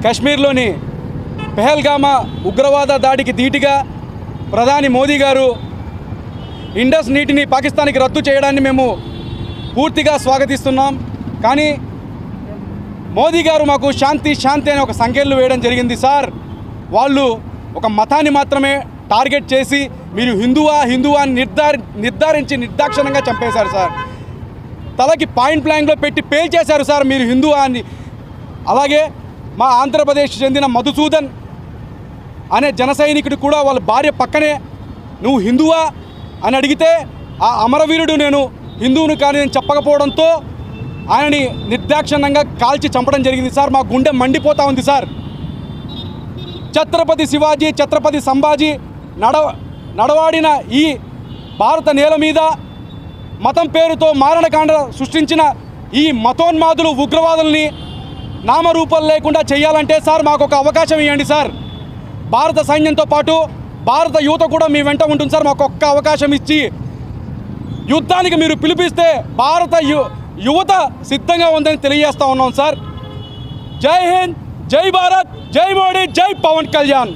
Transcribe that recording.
కశ్మీర్లోని పెహల్గామా ఉగ్రవాద దాడికి ధీటుగా ప్రధాని మోదీ గారు ఇండస్ నీటిని పాకిస్తాన్కి రద్దు చేయడాన్ని మేము పూర్తిగా స్వాగతిస్తున్నాం. కానీ మోదీ గారు మాకు శాంతి శాంతి అనే ఒక సంఖ్యలు వేయడం జరిగింది సార్. వాళ్ళు ఒక మతాన్ని మాత్రమే టార్గెట్ చేసి మీరు హిందువా అని నిర్ధారించి నిర్దాక్షిణంగా చంపేశారు సార్. తలకి పాయింట్ బ్లాంక్లో పెట్టి పేల్చేశారు సార్ మీరు హిందువా అని. అలాగే మా ఆంధ్రప్రదేశ్ చెందిన మధుసూదన్ అనే జన సైనికుడు కూడా వాళ్ళ భార్య పక్కనే నువ్వు హిందువా అని అడిగితే ఆ అమరవీరుడు నేను హిందువును కానీ నేను చెప్పకపోవడంతో ఆయనని నిర్దాక్షిణ్యంగా కాల్చి చంపడం జరిగింది సార్. మా గుండె మండిపోతూ ఉంది సార్. ఛత్రపతి శివాజీ, ఛత్రపతి సంభాజీ నడవాడిన ఈ భారత నేల మీద మతం పేరుతో మారణకాండ సృష్టించిన ఈ మతోన్మాదులు ఉగ్రవాదుల్ని నామరూపాలు లేకుండా చేయాలంటే సార్ మాకు ఒక అవకాశం ఇవ్వండి సార్. భారత సైన్యంతో పాటు భారత యువత కూడా మీ వెంట ఉంటుంది సార్. మాకు ఒక్క అవకాశం ఇచ్చి యుద్ధానికి మీరు పిలిపిస్తే భారత యువత సిద్ధంగా ఉందని తెలియజేస్తూ ఉన్నాం సార్. జై హింద్, జై భారత్, జై మోడీ, జై పవన్ కళ్యాణ్.